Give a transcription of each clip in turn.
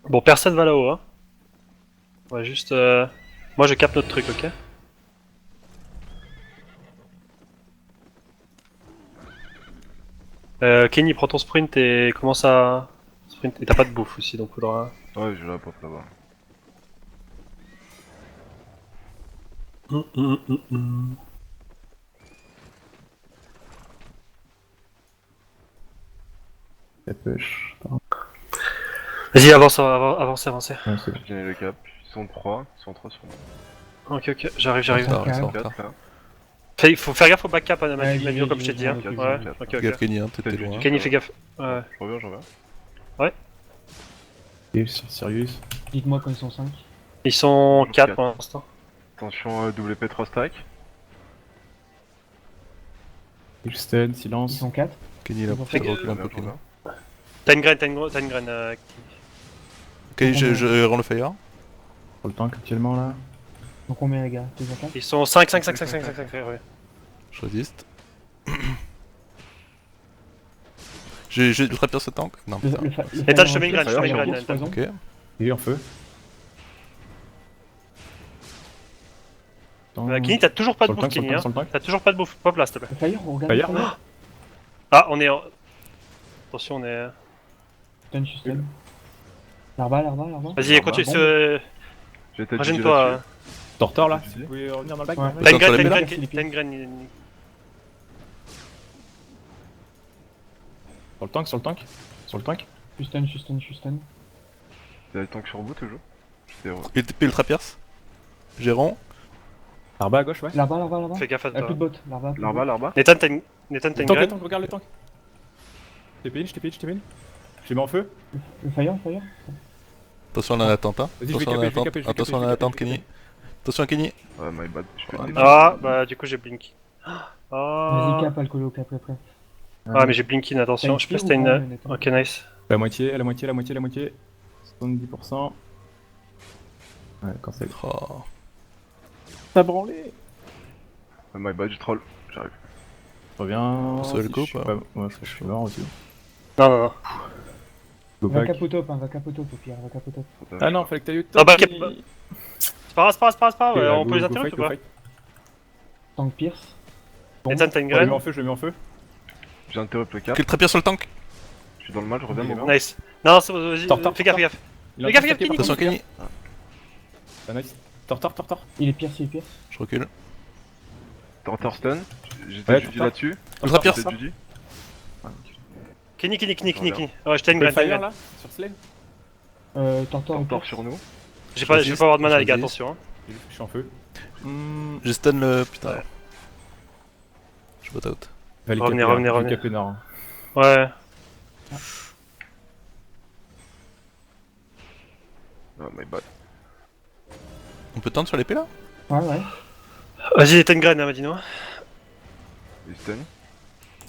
Bon, personne va là-haut, hein. On va juste... Moi, je capte notre truc, ok? Kenny, prends ton sprint et commence à... Sprint. Et t'as pas de bouffe aussi, donc faudra... Ouais, je la porte là-bas. Ça push. Vas-y, avance, avance, avance. Ouais, c'est bon. J'ai gagné le cap. Ils sont 3 sur moi. Ok, ok, j'arrive, j'arrive. Attends. Ils sont Attends. 4 là. Faut faire gaffe au backup, hein, Ouais, Manu, comme je t'ai dit. Hein. j'ai Ok, Ouais, ils sont ok, quatre. Gaffe ok. Kenny, hein, t'étais Peut-être loin. Kenny, fais gaffe. Ouais. Je reviens, je reviens. Et sur Sirius. Dites-moi quand ils sont 5. Ils sont Toujours 4 quatre. pour l'instant. Attention, WP 3 stack. Houston, Ils silence. sont 4. Kenny, là, Fais recule un peu, Je Kenny. reviens. T'as une graine, t'as une graine. Ok, je rends le fire. Pour le tank actuellement là. Donc combien les gars 2 à 4. Ils sont 5, 5, 5, 5, 5, 5, 5, ouais. Je résiste. J'ai ultra pire ce tank. Non, putain. Ethan, je te mets une graine, je te mets une graine, Ethan. Ok. Et en feu. Kenny, t'as toujours pas de Sur le bouffe, tank, sur Kenny, le hein. tank, sur le tank. T'as toujours pas de bouffe, pop là, s'il te plaît. Le fire, on regarde. Fire, le fire. Ah, on est en... Attention, on est... Stun, stun. Larva. Vas-y, continue, J'ai peut-être Régène-toi. dessus. Tortor là. Vas-y. Vous pouvez revenir dans le bac. Ouais. T'as une Attends, graine, sur t'as les une murs. graine, t'as une graine. Sur le tank, sur le tank. Sur le tank. Je stun. T'as le tank sur vous toujours. J'étais heureux. Ultra pierce. Géron. Arba à gauche, ouais. Larva. Fais gaffe à Plus de toi. bot. Larva. Larva. Nathan, t'as une Le graine. tank, regarde le tank. Je t'ai pile. Je les mets en feu. Le fire. Attention à l'attente, hein. Vas-y, je vais Attention à caper, je vais l'attente. caper, je vais Attention à caper, l'attente, je vais Kenny. Attention à Kenny. Ouais, my bad. Je fais des Ah, bah du coup j'ai Blinky. Vas-y, Ah, cap, alcoolo, cap, après. ah mais j'ai Blinky, attention, je sais pas si t'as une... Ok, nice. La moitié. 70%. Ouais, cancel. Oh. T'as branlé. Ouais, my bad, je troll. J'arrive. Reviens. Sur le si coup, je suis pas. pas. Ouais, parce que je suis mort aussi. Non. Go Va back. cap au top, au pire, va cap au top. Ah non, fallait que t'ailles au Ah top. bah, cap- C'est pas grave, Ok, on go- peut les go interrompre fight, ou go pas? fight. Tank Pierce. Nathan, t'as une Je le mets graine? en feu. J'ai interrompu le cap. Ok, ultra pierce sur le tank. Je suis dans le match, je reviens Il est mon mort. gars. Nice. Non, c'est bon, vas-y, Tortore, fais gaffe. Il Fais gaffe, est en train de Kenny. Attention Kenny. Ah, nice. Tortor. Il est Pierce. Je recule. Tortor stun. J'étais Ouais, Judy Tortor. là-dessus. Ultra pierce. J'étais Judy. Kenny. Ouais, je t'ai une Le graine, fire là, sur Slay. Tortor et Tortor Pierce. sur nous. Je vais pas avoir de mana, les gars, Choisis. attention. Hein. Je suis en feu. J'ai stun le. Putain. Ouais. Je bot out. Revenez. Capé nord. Ouais. Ah, my bad. On peut tendre sur l'épée là? Ouais. Vas-y, t'as une graine, Madino. Il stun.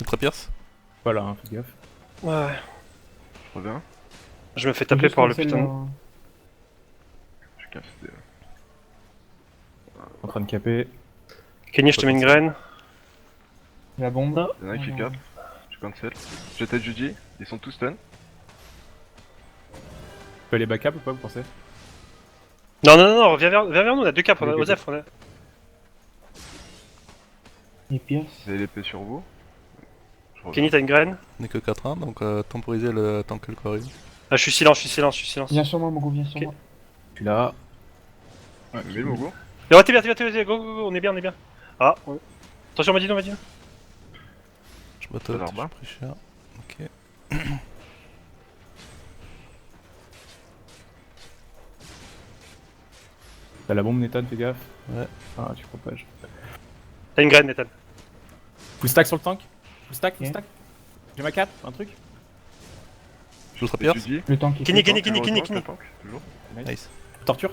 Ultra pierce. Voilà, hein, fais gaffe. Ouais. Je reviens. Je me fais taper par le putain. Je casse. En train de caper. Kenny, je te mets une graine. La bombe. Il y en a un qui cap. Je cancel. J'étais Judy. Ils sont tous stun. Tu peux aller backup ou pas, vous pensez? Non, viens vers nous, on a deux caps, on a Ok. Osef, on a... Et Pierce. Vous avez l'épée sur vous. Je reviens. Kenny, t'as une graine? On est que 4-1, donc temporiser le temps que le corps arrive. Ah, je suis silence. Viens sur moi, Mogo, viens sur Ok. moi. Je suis là. Ouais, mais le Mogo. Ouais, t'es bien, go, on est bien. Ah, ouais. Attention, Madino. Je bot out, Alors, j'ai bah. pris cher. Ok. T'as la bombe, Nathan, fais gaffe. Ouais. Ah, tu propages. T'as une graine, Nathan. Full stack sur le tank. Full stack. Ok. J'ai ma cap, un truc. Ultra J'étais pierce. Judy. Le tank est Kenny. fait. Toujours. Nice. Torture.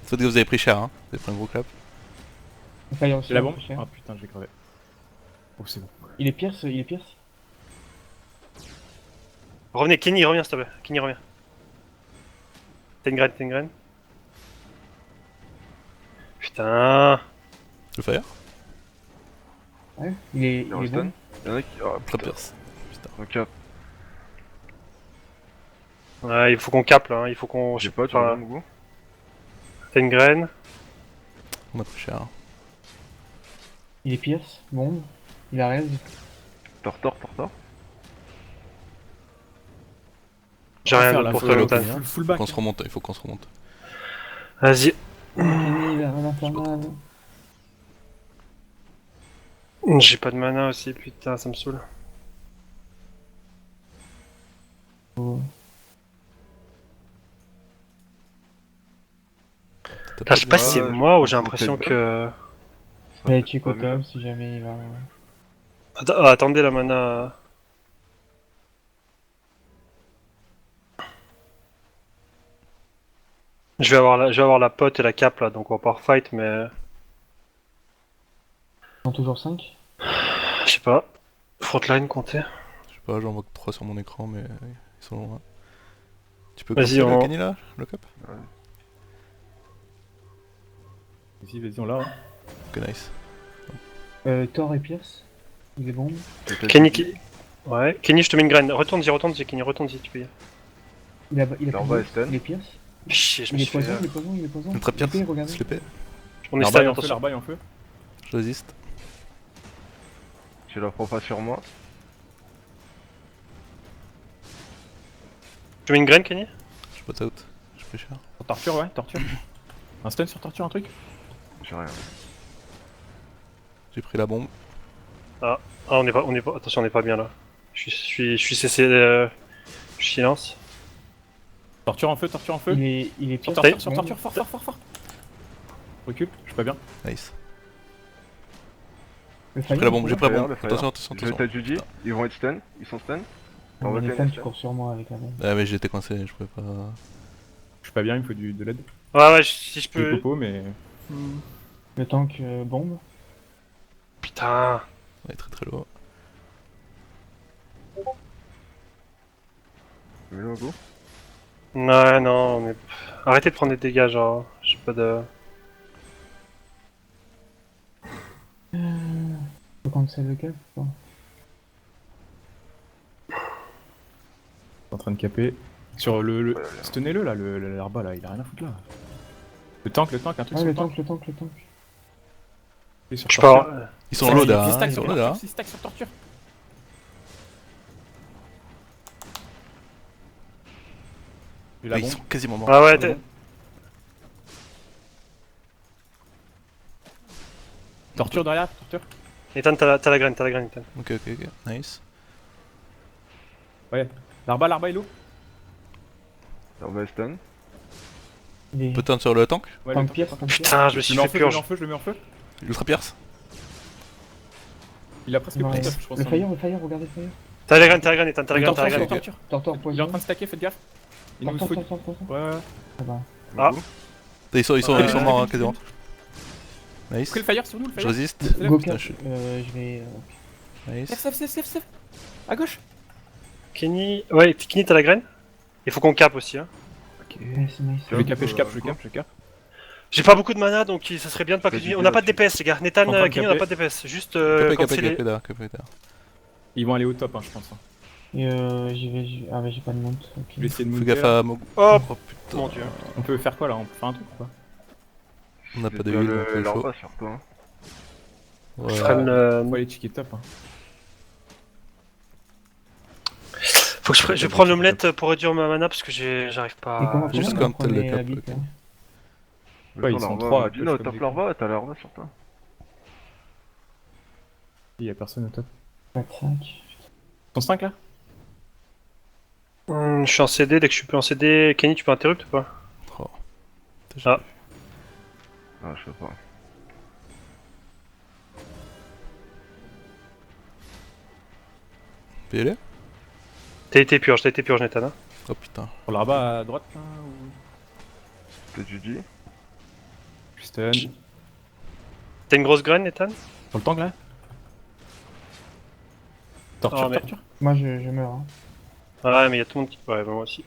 Faut que vous avez pris cher, hein. Vous avez pris un gros clap. Le fire aussi. J'ai la bombe. cher. Ah putain, j'ai crevé. Oh, c'est bon. Il est Pierce. Revenez, Kenny, reviens, s'il te plaît. Kenny, reviens. T'as une graine. Putain. Le fire. Ouais. Il est Il est en bon. stun. Il y en a qui. Oh Ultra putain. pierce. Un cap. Ouais, il faut qu'on capte là, hein. Il faut qu'on. J'ai pas, tu reviens, Mogo. T'as une graine. On a pris cher. Il est Pierce, bombe. Il a raise. Tortor. J'ai rien d'autre pour toi, Lotan. Full Faut back. qu'on se remonte, il faut qu'on se remonte. Vas-y. Kenny, il a un infernal. J'ai pas de mana aussi, putain, ça me saoule. Oh. Là, je sais pas si c'est Ouais, moi ou je j'ai pense l'impression que c'est que. Il va pas check au mieux. top si jamais il va. Attendez la mana. Je vais avoir la pote et la cape là, donc on va pouvoir fight, mais. Ils sont toujours 5. Je sais pas. Frontline, compter. Je sais pas, j'en vois que 3 sur mon écran, mais ils sont loin. Tu peux Vas-y, commencer on- là, Kenny, là, le cap? Vas-y, on l'a. Hein. Ok, nice. Thor et Pierce. Il est bombe. Kenny qui. Ouais, Kenny, je te mets une graine. Retourne-y, Kenny, retourne-y, tu peux y aller. Il a Leur plus va de- est stun. Il est Pierce. Chier, je me Il est suis fait. poison, il est poison, il est poison. Le très pire, Épée, regardez. je l'épée. On est L'arbaille stun, en feu, attention. l'arbaille en feu. Je résiste. J'ai la profa sur moi. Tu mets une graine, Kenny? Je suis pas out. Je suis cher. Sur torture, ouais, torture. Un stun sur torture, un truc. J'ai rien. J'ai pris la bombe. Ah, on est pas. Attention, on est pas bien là. Je suis CC. Je suis silence. Torture en feu, torture en feu. Il est Sur Pierce. torture, sur torture, fort. Recule, je suis pas bien. Nice. Le J'ai pris Fire, la bombe, j'ai pris la Fire, bombe. le Fire. Attention. Je tête Judy. Ils vont être stun. Ils sont stun. On va Les faire fans une qui stun. courent sur moi avec la bombe. Ah, mais j'étais coincé, je pouvais pas. Je suis pas bien, il me faut de l'aide. Ouais, si je Des peux. popos, mais. Le tank bombe. Putain. On est très loin. Mais là, go. Ouais, non, on est. Arrêtez de prendre des dégâts, genre. J'ai pas de. Faut cancel le cap ou pas? En train de caper. Sur le. Stunnez-le là, l'arba là, il a rien à foutre là. Le tank, un truc Ah, sur le tank, le tank, le tank. Et sur Je peux torture. pas. Ils sont low là, 6 hein, stacks ils sur sont low là. torture, 6 stacks sur torture. J'ai la Ils bombe. sont quasiment morts. Ah ouais, t'es. Torture derrière, torture. Ethan, t'as la graine, Ethan. Ok, nice. Ouais. L'arba est low. Leur va est stun. Il est Peut turn sur le tank. Ouais, tank le Pierce, tank. tank Pierce. Putain, je me Je suis le mets fait en feu, purge. je le mets en feu. Ultra pierce. Il a presque Ouais. plus stuff, je pense. Le Fire, regardez le Fire. T'as la graine, Ethan, t'as la graine, Torture, t'as la graine. torture. Tortor Il est poison. en train de stacker, faites gaffe. Il nous faut. Tortor. Ouais. Ça va. Ah. Go. Ils sont morts hein, quasiment. Nice. Pris le fire sur nous, le Je fire. résiste. Go Putain, cap. je suis- Je vais. Nice. Save. À gauche. Kenny. Ouais, Kenny, t'as la graine? Il faut qu'on cap aussi, hein. Nice. Je vais caper, je cap. J'ai pas beaucoup de mana, donc ça serait bien de pas Vas-y, continuer. On n'a pas de DPS, les gars. Nathan, En train de Kenny, on n'a caper. pas de DPS. Juste quand c'est les. Capé là. Ils vont aller au top, hein, je pense. hein. Et j'y vais. Ah, bah j'ai pas de monte. Ok. Je vais essayer de Fais move. gaffe à Mogo. Oh, Oh putain. mon dieu. On peut faire quoi là? On peut faire un truc ou pas? On n'a pas de T'as heal, donc il leur faut. va sur toi. Hein. Ouais. Je freine le. Faut aller checker top. Hein. Faut que je vais prendre l'omelette pour réduire ma mana parce que j'arrive Et pas. comment juste comment quand vous le prenez cap, la bite, ok. là Ouais, ils sont leur va, trois, Dino, comme top des leur cons. va, t'as leur va sur toi. Il y a personne au top. Pas de sac. Ils sont 5 là? Je suis en CD, dès que je suis plus en CD. Kenny, tu peux interrupt ou pas? Oh. Ah. Ah, je sais pas. PLE. T'as été purge, Nathan. Hein. Oh putain. Pour l'arba à droite là ou... Tête Judy. Stun. T'as une grosse graine, Nathan? Sur le tank là? Torture, Oh, mais- torture. Moi je meurs. Hein. Ouais, mais y'a tout le monde qui. Ouais, bah, moi aussi.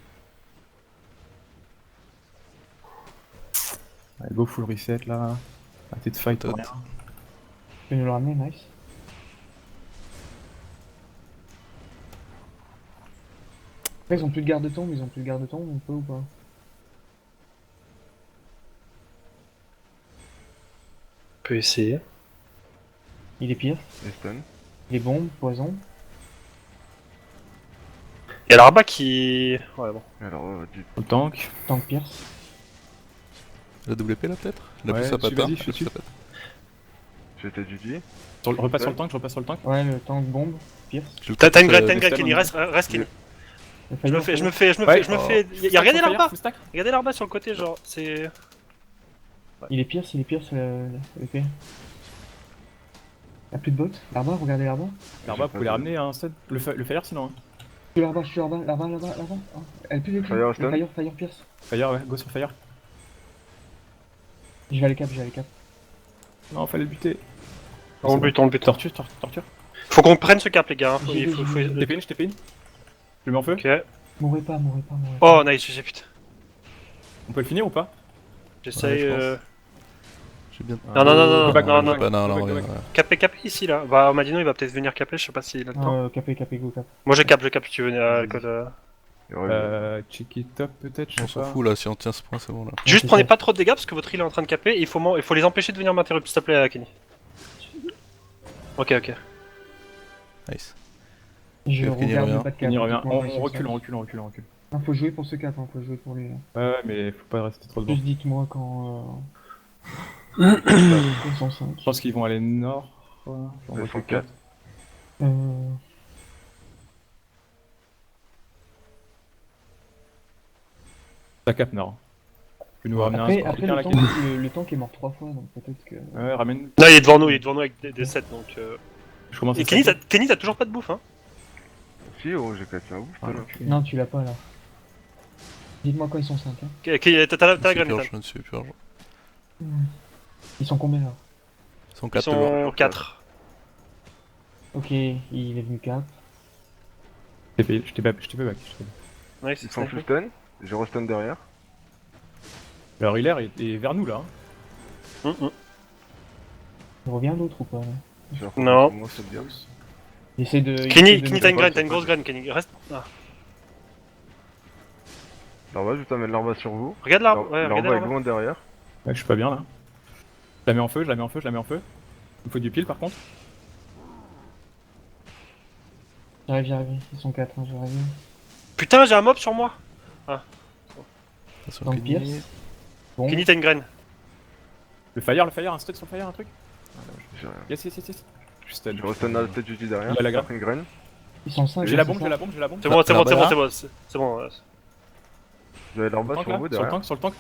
Allez, go full reset là. Arrêtez de fight. Tot. pour rien. Tu peux nous le ramener, nice. Après, ils ont plus de garde-tombe, ils ont plus de garde-tombe, on peut ou pas? On peut essayer. Il est pire. Et stun. Il est bombe, poison. Il y a l'arba qui... Ouais bon. Alors, du... Le tank. Tank pierce. La WP là peut-être? La Ouais, plus ça dessus, pata. vas-y, je suis dessus. J'étais GG. Repasse sur le tank, je repasse sur le tank. Ouais, le tank bombe, pierce. T'as une grade, des Kenny, reste Kenny. Le Je me Fire, fais... Ouais. Y'a regardez l'arba! Full stack. Regardez l'arba sur le côté, genre, c'est... il est pierce, l'épée. Y'a plus de bots. L'arba, regardez l'arba. L'arba, vous pouvez les ramener à un stade. Le fire sinon. Hein. Je suis l'arba. Ah, elle pue les clés. Fire stun. Fire pierce. Fire, ouais, go sur fire. Je vais aller cap. Non, fallait le buter. On le bute. Torture. Faut qu'on prenne ce cap, les gars. Faut... J'y vais. Je TP in. Je le mets en feu. Ok. Mourrez pas. Oh, nice, j'ai putain. On peut le finir ou pas? J'essaye... Ouais, J'ai bien. Non, Go back, non, go non. back, Non, go back, rien, go back. ouais. Capé ici, là. Bah, Madino, il va peut-être venir caper, je sais pas s'il a le temps. Capé, go cap. Moi, je cap, si tu veux venir à l'école. Et ouais, Check it up peut-être, je On sais s'en pas. fout là, si on tient ce point, c'est bon là. Juste c'est prenez ça. pas trop de dégâts parce que votre île est en train de caper et il faut les empêcher de venir m'interrompre, s'il te plaît, Kenny. Ok. Nice. Je Kenny regarde revient. le bas de cap. Kenny revient. dites-moi quand ils On sont recule, cinq. on recule. Non, faut jouer pour ce cap, faut jouer pour lui. Ouais, mais faut pas rester trop devant. Juste dites-moi quand... Ils sont 5. Je pense qu'ils vont aller nord. J'en vois Ils sont que quatre. Ça cap nord. Tu nous ramener un Après, score. après Quelqu'un le, la tank, quête. le tank est mort 3 fois, donc peut-être que... Ouais, ramène. Non, il est devant nous avec des 7 donc. Je commence Et à Kenny, t'as toujours pas de bouffe, hein? Si, oh, j'ai cassé un ouf, Ah, tout à l'heure. l'enculé. Non, tu l'as pas là. Dites-moi quand ils sont 5. Hein. T'as la C'est graine, purge, c'est purge. Ils sont combien là? Ils sont Ils 4 toujours. sont 4. Ok, il est venu cap. Je t'ai back. Nice, Ils sont full stun. J'ai restun derrière. Alors il est vers nous là. Hein. Il revient l'autre ou pas là? J'ai Non. Moi, c'est bien. Il essaie de... il Kenny, essaie de t'as nous- une graine, t'as une grosse graine, Kenny. Reste. Ah. L'arba, je t'amène l'arba sur vous. Regarde l'arbre, ouais, regardez L'arba est l'arbre. loin derrière. Ouais, je suis pas bien là. Je la mets en feu. Il me faut du pile par contre. J'arrive. Ils sont 4, hein, j'arrive. Putain, j'ai un mob sur moi. Attention, Dans le Kenny. pierce. Bon, Kenny, t'as une graine. Le fire, un stun sur le fire, un truc. J'ai rien. Yes. Je stun. Je restun dans la tête du derrière. Il a la grappe. Après une graine. ils sont 5. J'ai la bombe. C'est bon. J'avais l'arba Tank, sur là, vous sur le derrière. tank, sur le tank.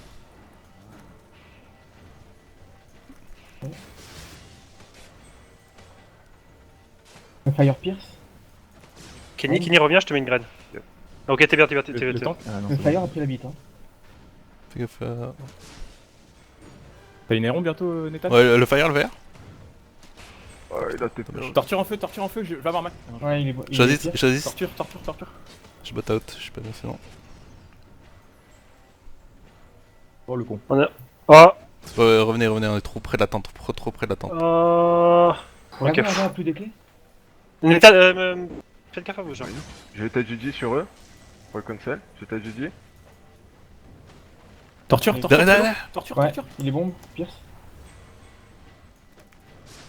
Le Fire Pierce. Kenny, reviens, je te mets une graine. Ok, t'es bien. Le tank. Ah, non, Le c'est Fire bon. a pris la bite. Hein. Fais gaffe à... T'as une Aéron bientôt, Nathan? Ouais, le fire, le vert. Ouais, il a TP. Torture en feu, je vais avoir mal. Ouais, il est il est Choisis, pierce. choisis. Torture. Je bot out, je suis pas bien sinon. Oh le con. Oh. Revenez, on est trop près de la tente, trop près de la tente. Regardez, Ok. regarde, plus des clés. Faites gaffe à vous, genre. J'ai été GG sur eux. Pour le cancel. J'ai été GG. Torture. Derrière. Ouais, il est bombe, Pierce.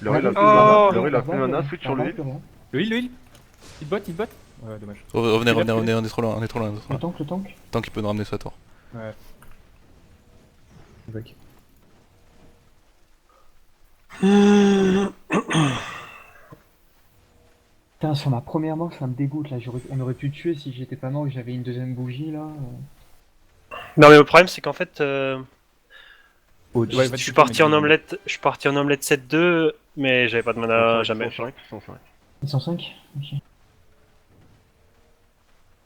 Le il a plus Oh. mana. Il a plus mana. Switch sur lui. Le heal. Il bot. Ouais, dommage. Revenez, on est trop loin, Le tank. Tant qu'il peut nous ramener sa tour. Ouais. Back. Putain, sur ma première mort, ça me dégoûte là. On aurait pu tuer si j'étais pas mort et que j'avais une deuxième bougie là. Non, mais le problème, c'est qu'en fait, Ouais, je suis parti en omelette 7-2, mais j'avais pas de mana, jamais. 105. Ils sont 5. Ok.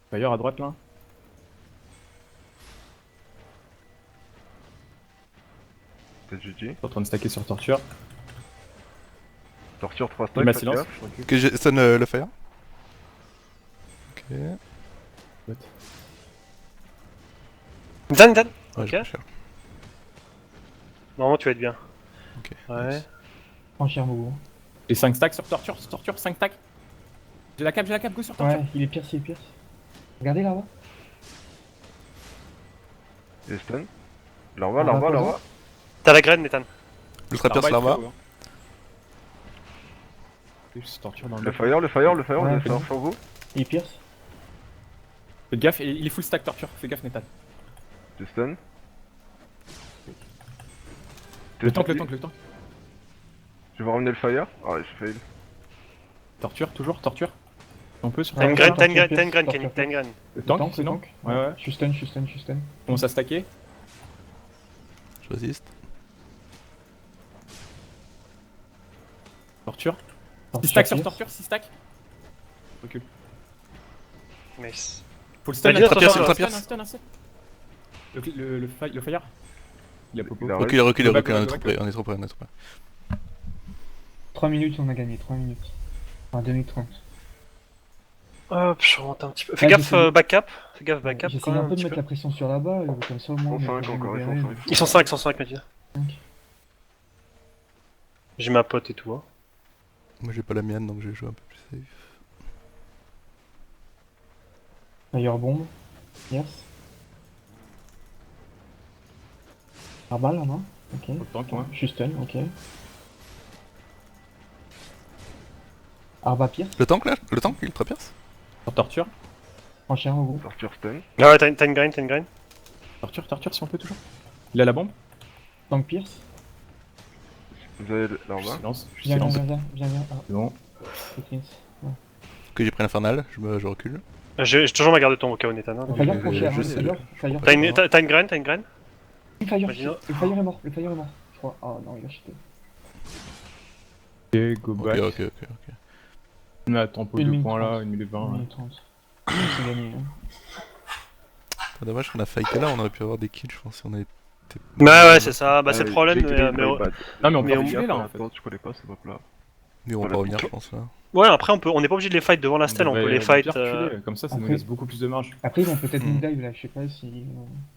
Fire à droite là. T'es GG. Je suis en train de stacker sur torture. Torture 3 Il stacks. m'a faites silence. gaffe. Que je stun le fire. Ok. Zan. Ouais, Ok. je peux faire. Normalement, tu vas être bien. Ok. Ouais. nice. Franchir Mogo. Et 5 stacks sur torture, 5 stacks. J'ai la cap, go sur torture. Ouais, il est Pierce. Regardez là-bas. Et stun. Larva. T'as la graine, Nathan. Ultra Pierce Larva. Juste torture dans Le le fire, Ouais, on c'est est bon. sur vous. Et Pierce. Faites gaffe, il est full stack torture. Fais gaffe, Nathan. Je stun. Le tank. Je vais ramener le fire. Ah ouais, je fail. Torture, toujours, torture. On peut sur T'as une Ouais, graine, ouais, t'as une graine, Pierce, t'as une graine, torture, Kenny, t'as une graine. Le tank, c'est sinon. tank. Ouais. Je suis stun. Commence à stacker. Je résiste. Torture. 6 Torture, stack sur Pierce. torture, 6 stack. Recule. Nice. Faut le stun, Vas-y, attention, Ultra un Pierce. stun. Le fire. Il a popo. Il a Recule, Go back, on est go trop back. près, on est trop près. 3 minutes, on a gagné, 3 minutes. Enfin, 2 minutes 30. Hop, je remonte un petit peu. Fais Ouais, gaffe, j'essaie- backup. Fais gaffe, backup J'essaie quand même un un peu de petit mettre peu. la pression sur là-bas, comme ça au moins. Ils sont on 5 peut encore, ils libérer. sont 5. Ils sont 5, Medina. J'ai ma pote et tout. Hein. Moi j'ai pas la mienne donc je vais jouer un peu plus safe. Firebomb. Yes. Arbal, là, non? Ok. Faut le tank, ouais. Je suis stun, ok. Arba Pierce. Le tank là, Ultra Pierce. Sur torture. Enchère au groupe. Torture stun. Ah ouais, t'as une graine, t'as une graine. Torture si on peut toujours. Il a la bombe. Tank Pierce. Vous avez l'arba. Silence. Viens. Ah, C'est bon. c'est triste. Que j'ai pris l'infernal, je recule. J'ai toujours ma garde de tombe au cas où Nathan. Hein, Le donc, Fire je- Conchère, je hein, sais. le Fire. T'as une graine, t'as une graine. Le Fire, Imagine- le Fire est mort, je crois. Ah non, il a cheaté. Ok, go back. Ok. Mais attends, pour Une 2 minute points là, 30. 1 minute 20. 1 minute 30. C'est gagné. Hein. C'est dommage qu'on a fighté là, on aurait pu avoir des kills, je pense si on avait été. Ouais, c'est ça. Bah, c'est le problème. Mais Non, mais on Mais peut on- reculer là en fait. Attends, tu connais pas, c'est pas plat. Mais on va Voilà. revenir, je pense là. ouais, après, on n'est pas obligé de les fight devant la stèle, on peut les fight. Comme ça nous Après- laisse beaucoup plus de marge. Après, ils vont peut-être Hmm. nous dive là, je sais pas si.